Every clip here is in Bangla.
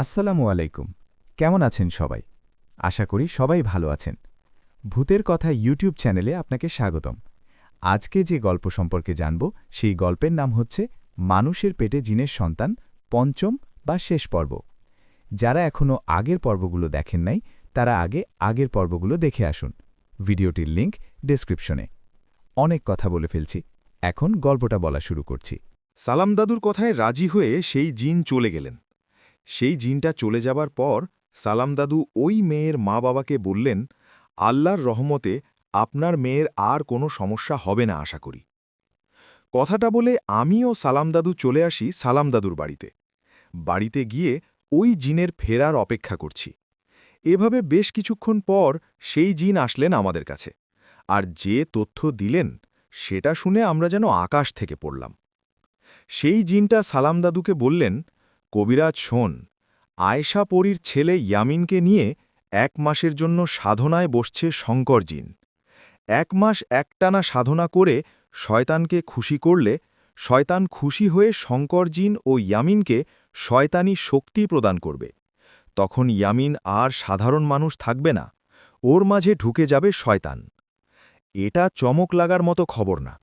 আসসালামু আলাইকুম। কেমন আছেন সবাই? আশা করি সবাই ভালো আছেন। ভূতের কথা ইউটিউব চ্যানেলে আপনাকে স্বাগতম। আজকে যে গল্প সম্পর্কে জানব সেই গল্পের নাম হচ্ছে মানুষের পেটে জিনের সন্তান পঞ্চম বা শেষ পর্ব। যারা এখনও আগের পর্বগুলো দেখেন নাই তারা আগের পর্বগুলো দেখে আসুন। ভিডিওটির লিংক ডেসক্রিপশনে। অনেক কথা বলে ফেলছি, এখন গল্পটা বলা শুরু করছি। সালাম দাদুর কথায় রাজি হয়ে সেই জিন চলে গেলেন। সেই জিনটা চলে যাবার পর সালাম দাদু ওই মেয়ের মা বাবাকে বললেন, আল্লাহর রহমতে আপনার মেয়ের আর কোনো সমস্যা হবে না আশা করি। কথাটা বলে আমিও সালাম দাদু চলে আসি সালাম দাদুর বাড়িতে। বাড়িতে গিয়ে ওই জিনের ফেরার অপেক্ষা করছি। এভাবে বেশ কিছুক্ষণ পর সেই জিন আসলেন আমাদের কাছে, আর যে তথ্য দিলেন সেটা শুনে আমরা যেন আকাশ থেকে পড়লাম। সেই জিনটা সালাম দাদুকে বললেন, কবিরাজ শোন, আয়েশা পরীর ছেলে ইয়ামিনকে নিয়ে 1 মাসের জন্য সাধনায় বসছে শঙ্কর জিন। 1 মাস একটানা সাধনা করে শয়তানকে খুশি করলে শয়তান খুশি হয়ে শঙ্কর জিন ও ইয়ামিনকে শয়তানি শক্তি প্রদান করবে। তখন ইয়ামিন আর সাধারণ মানুষ থাকবে না, ওর মাঝে ঢুকে যাবে শয়তান। এটা চমক লাগার মতো খবর না,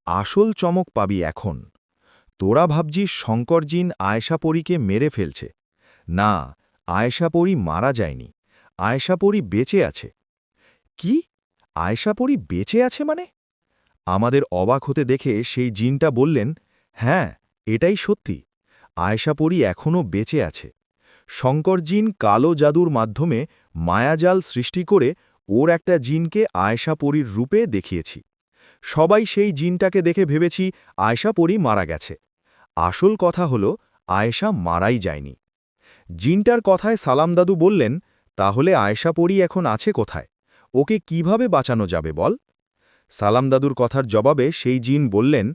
আসল চমক পাবি এখন। তোরা ভাবছিস শঙ্কর জিন আয়েশা পরীকে মেরে ফেলছে। না, আয়েশা পরী মারা যায়নি, আয়েশা পরী বেঁচে আছে। কি? আয়েশা পরী বেঁচে আছে মানে? আমাদের অবাক হতে দেখে সেই জিনটা বললেন, হ্যাঁ, এটাই সত্যি, আয়েশা পরী এখনও বেঁচে আছে। শঙ্কর জিন কালো জাদুর মাধ্যমে মায়াজাল সৃষ্টি করে ওর একটা জিনকে আয়েশা পরীর রূপে দেখিয়েছি। সবাই সেই জিনটাকে দেখে ভেবেছি আয়েশা পরী মারা গেছে। আসল কথা হলো আয়েশা মারাই যায়নি। জিনটার কথায় সালাম দাদু বললেন, তাহলে আয়েশা পরী এখন আছে কোথায়? ওকে কিভাবে বাঁচানো যাবে বল? সালাম দাদুর কথার জবাবে সেই জিন বললেন,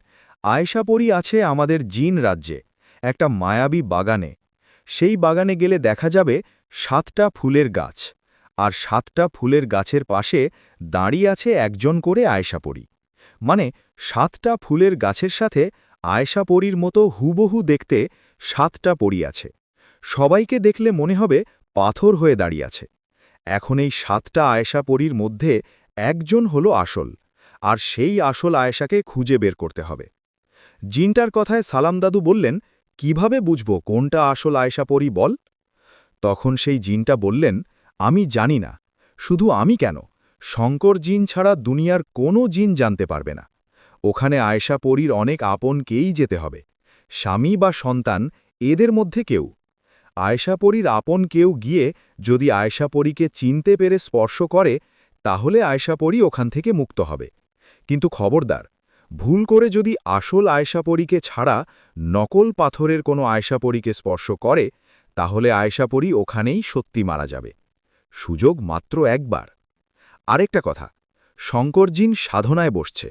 আয়েশা পরী আছে আমাদের জিন রাজ্যে, একটা মায়াবী বাগানে। সেই বাগানে গেলে দেখা যাবে 7টা ফুলের গাছ, আর 7টা ফুলের গাছের পাশে দাঁড়িয়ে আছে একজন করে আয়েশা পরী। মানে 7টা ফুলের গাছের সাথে আয়েশা পরীর মতো হুবহু দেখতে 7টা পরী আছে। সবাইকে দেখলে মনে হবে পাথর হয়ে দাঁড়িয়ে আছে। এখন এই 7টা আয়েশা পরীর মধ্যে একজন হলো আসল, আর সেই আসল আয়েশাকে খুঁজে বের করতে হবে। জিনটার কথায় সালাম দাদু বললেন, কিভাবে বুঝব কোনটা আসল আয়েশা পরী বল? তখন সেই জিনটা বললেন, আমি জানি না, শুধু আমি কেন, শঙ্কর জিন ছাড়া দুনিয়ার কোনো জিন জানতে পারবে না। ওখানে আয়েশা পরীর অনেক আপনকেই যেতে হবে, স্বামী বা সন্তান, এদের মধ্যে কেউ। আয়েশা পরীর আপন কেউ গিয়ে যদি আয়েশা পরীকে চিনতে পেরে স্পর্শ করে, তাহলে আয়েশা পরী ওখান থেকে মুক্ত হবে। কিন্তু খবরদার, ভুল করে যদি আসল আয়েশা পরীকে ছাড়া নকল পাথরের কোনো আয়েশা পরীকে স্পর্শ করে, তাহলে আয়েশা পরী ওখানেই সত্যি মারা যাবে। সুযোগ মাত্র একবার। আরেকটা কথা, শঙ্কর জিন সাধনায় বসছে,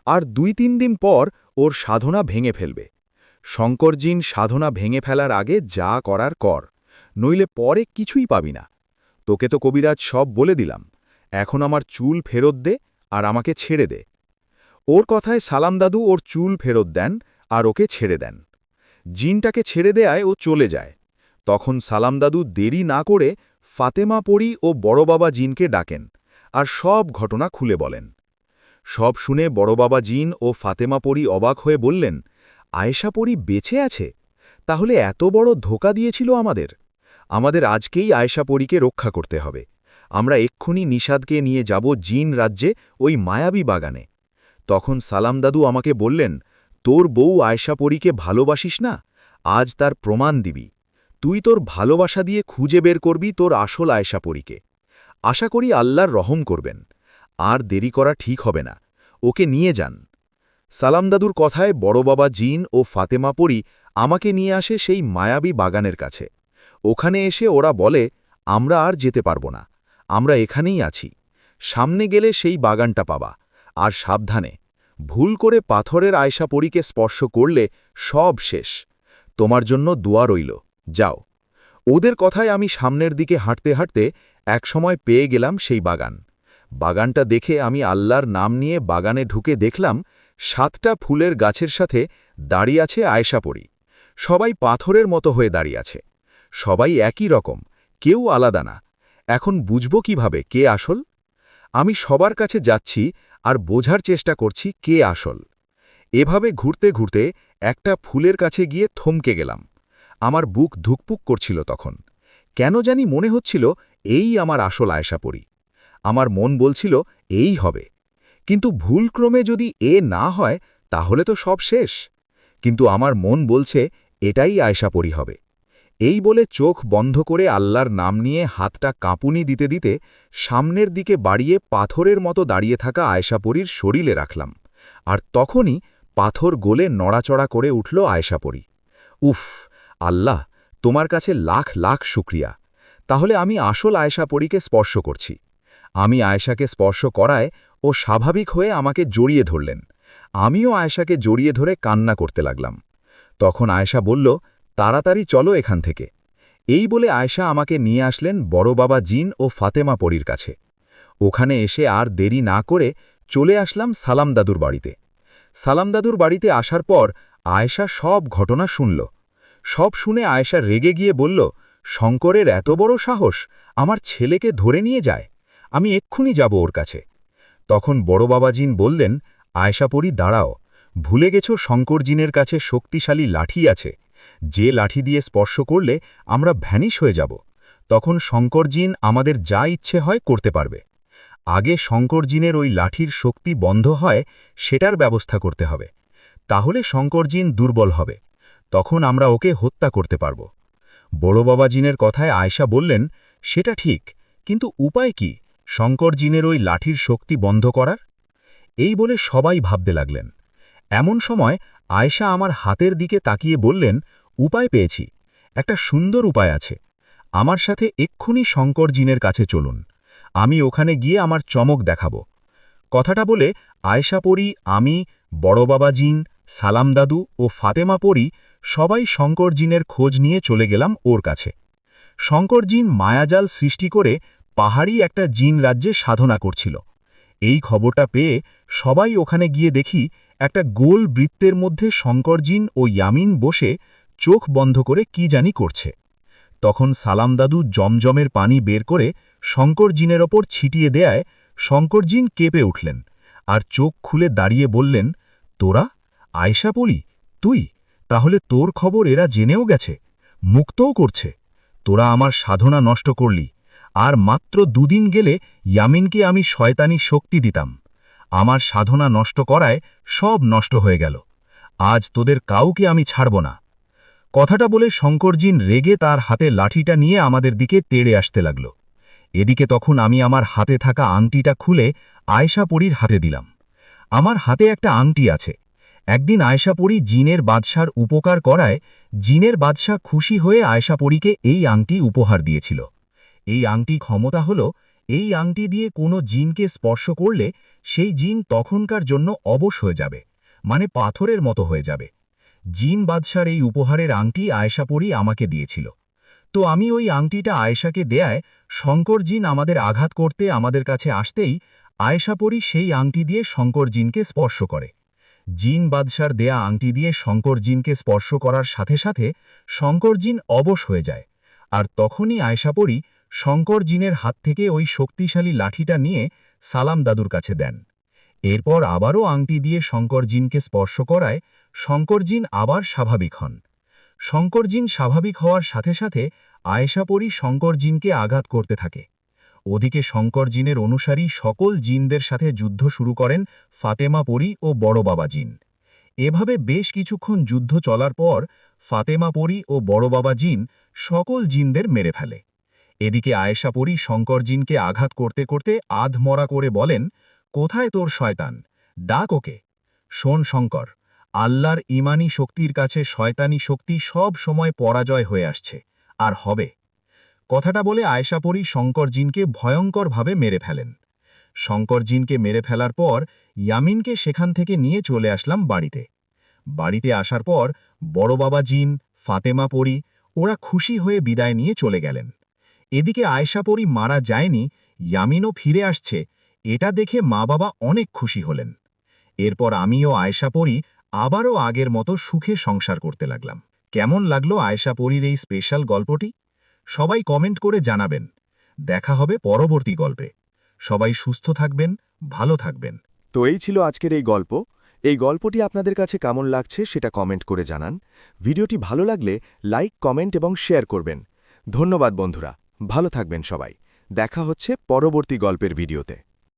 আর 2-3 দিন পর ওর সাধনা ভেঙে ফেলবে। শঙ্কর জিন সাধনা ভেঙে ফেলার আগে যা করার কর, নইলে পরে কিছুই পাবি না। তোকে তো কবিরাজ সব বলে দিলাম, এখন আমার চুল ফেরত দে আর আমাকে ছেড়ে দে। ওর কথায় সালাম দাদু ওর চুল ফেরত দেন আর ওকে ছেড়ে দেন। জিনটাকে ছেড়ে দেয়ায় ও চলে যায়। তখন সালাম দাদু দেরি না করে ফাতেমা পরী ও বড় বাবা জিনকে ডাকেন, আর সব ঘটনা খুলে বলেন। সব শুনে বড় বাবা জিন ও ফাতেমা পরী অবাক হয়ে বললেন, আয়েশা পরী বেঁচে আছে? তাহলে এত বড় ধোঁকা দিয়েছিল আমাদের। আমাদের আজকেই আয়েশা পরীকে রক্ষা করতে হবে। আমরা এক্ষুনি নিষাদকে নিয়ে যাব জিন রাজ্যে, ওই মায়াবী বাগানে। তখন সালাম দাদু আমাকে বললেন, তোর বউ আয়েশা পরীকে ভালোবাসিস না? আজ তার প্রমাণ দিবি। তুই তোর ভালোবাসা দিয়ে খুঁজে বের করবি তোর আসল আয়েশা পরীকে। আশা করি আল্লাহর রহম করবেন। আর দেরি করা ঠিক হবে না, ওকে নিয়ে যান। সালাম দাদুর কথায় বড় বাবা জিন ও ফাতেমা পরী আমাকে নিয়ে আসে সেই মায়াবী বাগানের কাছে। ওখানে এসে ওরা বলে, আমরা আর যেতে পারবো না, আমরা এখানেই আছি। সামনে গেলে সেই বাগানটা পাবা, আর সাবধানে, ভুল করে পাথরের আয়েশা পরীকে স্পর্শ করলে সব শেষ। তোমার জন্য দোয়া রইল, যাও। ওদের কথায় আমি সামনের দিকে হাঁটতে হাঁটতে একসময় পেয়ে গেলাম সেই বাগান। বাগানটা দেখে আমি আল্লাহর নাম নিয়ে বাগানে ঢুকে দেখলাম 7টা ফুলের গাছের সাথে দাঁড়িয়ে আছে আয়েশা পরী। সবাই পাথরের মতো হয়ে দাঁড়িয়ে আছে। সবাই একই রকম, কেউ আলাদা না। এখন বুঝব কিভাবে কে আসল? আমি সবার কাছে যাচ্ছি আর বোঝার চেষ্টা করছি কে আসল। এভাবে ঘুরতে ঘুরতে একটা ফুলের কাছে গিয়ে থমকে গেলাম। আমার বুক ধুকপুক করছিল তখন। কেন জানি মনে হচ্ছিল এই আমার আসল আয়েশাপরী। আমার মন বলছিল এই হবে। কিন্তু ভুলক্রমে যদি না হয় তাহলে তো সব শেষ। কিন্তু আমার মন বলছে এটাই আয়েশাপরী হবে। এই বলে চোখ বন্ধ করে আল্লাহর নাম নিয়ে হাতটা কাঁপুনি দিতে দিতে সামনের দিকে বাড়িয়ে পাথরের মতো দাঁড়িয়ে থাকা আয়েশাপরীর শরীরে রাখলাম। আর তখনই পাথর গলে নড়াচড়া করে উঠল আয়েশাপরী। উফ, আল্লাহ, তোমার কাছে লাখ লাখ শুক্রিয়া। তাহলে আমি আসল আয়েশাপরীকে স্পর্শ করছি। আমি আয়েশাকে স্পর্শ করায় ও স্বাভাবিক হয়ে আমাকে জড়িয়ে ধরলেন। আমিও আয়েশাকে জড়িয়ে ধরে কান্না করতে লাগলাম। তখন আয়েশা বলল, তাড়াতাড়ি চলো এখান থেকে। এই বলে আয়েশা আমাকে নিয়ে আসলেন বড় বাবা জিন ও ফাতেমা পরীর কাছে। ওখানে এসে আর দেরি না করে চলে আসলাম সালাম দাদুর বাড়িতে। সালাম দাদুর বাড়িতে আসার পর আয়েশা সব ঘটনা শুনল। সব শুনে আয়েশা রেগে গিয়ে বলল, শঙ্করের এত বড় সাহস, আমার ছেলেকে ধরে নিয়ে যায়। আমি এক্ষুনি যাব ওর কাছে। তখন বড় বাবা জিন বললেন, আয়েশাপরী দাঁড়াও, ভুলে গেছ শঙ্কর জিনের কাছে শক্তিশালী লাঠি আছে, যে লাঠি দিয়ে স্পর্শ করলে আমরা ভ্যানিশ হয়ে যাব। তখন শঙ্কর জিন আমাদের যা ইচ্ছে হয় করতে পারবে। আগে শঙ্কর জিনের ওই লাঠির শক্তি বন্ধ হয় সেটার ব্যবস্থা করতে হবে। তাহলে শঙ্কর জিন দুর্বল হবে, তখন আমরা ওকে হত্যা করতে পারব। বড় বাবা জিনের কথায় আয়েশা বললেন, সেটা ঠিক, কিন্তু উপায় কি শঙ্কর জিনের ওই লাঠির শক্তি বন্ধ করার? এই বলে সবাই ভাবতে লাগলেন। এমন সময় আয়েশা আমার হাতের দিকে তাকিয়ে বললেন, উপায় পেয়েছি, একটা সুন্দর উপায় আছে। আমার সাথে এক্ষুনি শঙ্কর জিনের কাছে চলুন, আমি ওখানে গিয়ে আমার চমক দেখাব। কথাটা বলে আয়েশা পরী, আমি, বড় বাবা জিন, সালাম দাদু ও ফাতেমা পরী সবাই শঙ্কর জিনের খোঁজ নিয়ে চলে গেলাম ওর কাছে। শঙ্কর জিন মায়াজাল সৃষ্টি করে পাহাড়ি একটা জিন রাজ্যে সাধনা করছিল। এই খবরটা পেয়ে সবাই ওখানে গিয়ে দেখি একটা গোল বৃত্তের মধ্যে শঙ্কর জিন ও ইয়ামিন বসে চোখ বন্ধ করে কি জানি করছে। তখন সালাম দাদু জমজমের পানি বের করে শঙ্কর জিনের ওপর ছিটিয়ে দেয়ায় শঙ্কর জিন কেঁপে উঠলেন আর চোখ খুলে দাঁড়িয়ে বললেন, তোরা আয়েশা পরী, তুই তাহলে তোর খবর এরা জেনেও গেছে, মুক্তও করছে। তোরা আমার সাধনা নষ্ট করলি, আর মাত্র দুদিন গেলে ইয়ামিনকে আমি শয়তানি শক্তি দিতাম। আমার সাধনা নষ্ট করায় সব নষ্ট হয়ে গেল। আজ তোদের কাউকে আমি ছাড়ব না। কথাটা বলে শঙ্করজিন রেগে তার হাতে লাঠিটা নিয়ে আমাদের দিকে তেড়ে আসতে লাগল। এদিকে তখন আমি আমার হাতে থাকা আংটিটা খুলে আয়েশা পরীর হাতে দিলাম। আমার হাতে একটা আংটি আছে। একদিন আয়েশা পরী জিনের বাদশার উপকার করায় জিনের বাদশা খুশি হয়ে আয়েশা পরীকে এই আংটি উপহার দিয়েছিল। এই আংটি ক্ষমতা হল, এই আংটি দিয়ে কোনো জিনকে স্পর্শ করলে সেই জিন তখনকার জন্য অবশ হয়ে যাবে, মানে পাথরের মতো হয়ে যাবে। জিন বাদশার এই উপহারের আংটি আয়েশা পরী আমাকে দিয়েছিল। তো আমি ওই আংটিটা আয়েশাকে দেয়ায় শঙ্কর জিন আমাদের আঘাত করতে আমাদের কাছে আসতেই আয়েশা পরী সেই আংটি দিয়ে শঙ্কর জিনকে স্পর্শ করে। জিন বাদশার দেয়া আংটি দিয়ে শঙ্কর জিনকে স্পর্শ করার সাথে সাথে শঙ্কর জিন অবশ হয়ে যায়। আর তখনই আয়েশা পরী শঙ্কর জিনের হাত থেকে ওই শক্তিশালী লাঠিটা নিয়ে সালাম দাদুর কাছে দেন। এরপর আবারও আংটি দিয়ে শঙ্কর জিনকে স্পর্শ করায় শঙ্কর জিন আবার স্বাভাবিক হন। শঙ্কর জিন স্বাভাবিক হওয়ার সাথে সাথে আয়েশা পরী শঙ্কর জিনকে আঘাত করতে থাকে। ওদিকে শঙ্কর জিনের অনুসারী সকল জিনদের সাথে যুদ্ধ শুরু করেন ফাতেমা পরী ও বড় বাবা জিন। এভাবে বেশ কিছুক্ষণ যুদ্ধ চলার পর ফাতেমা পরী ও বড় বাবা জিন সকল জিনদের মেরে ফেলে। এদিকে আয়েশা পরী শঙ্কর জিনকে আঘাত করতে করতে আধমরা করে বলেন, কোথায় তোর শয়তান, ডাক ওকে। শোন শঙ্কর, আল্লাহর ইমানি শক্তির কাছে শয়তানি শক্তি সব সময় পরাজয় হয়ে আসছে, আর হবে। কথাটা বলে আয়েশা পরী শঙ্কর জিনকে ভয়ঙ্করভাবে মেরে ফেলেন। শঙ্কর জিনকে মেরে ফেলার পর ইয়ামিনকে সেখান থেকে নিয়ে চলে আসলাম বাড়িতে। বাড়িতে আসার পর বড় বাবা জিন, ফাতেমা পরী ওরা খুশি হয়ে বিদায় নিয়ে চলে গেলেন। এদিকে আয়েশা পরী মারা যায়নি, ইয়ামিনও ফিরে আসছে, এটা দেখে মা বাবা অনেক খুশি হলেন। এরপর আমিও আয়েশা পরী আবারও আগের মতো সুখে সংসার করতে লাগলাম। কেমন লাগলো আয়েশা পরীর এই স্পেশাল গল্পটি? সবাই কমেন্ট করে জানাবেন। দেখা হবে পরবর্তী গল্পে। সবাই সুস্থ থাকবেন, ভালো থাকবেন। তো এই ছিল আজকের এই গল্প। এই গল্পটি আপনাদের কাছে কেমন লাগছে সেটা কমেন্ট করে জানান। ভিডিওটি ভালো লাগলে লাইক, কমেন্ট এবং শেয়ার করবেন। ধন্যবাদ বন্ধুরা, ভালো থাকবেন সবাই। দেখা হচ্ছে পরবর্তী গল্পের ভিডিওতে।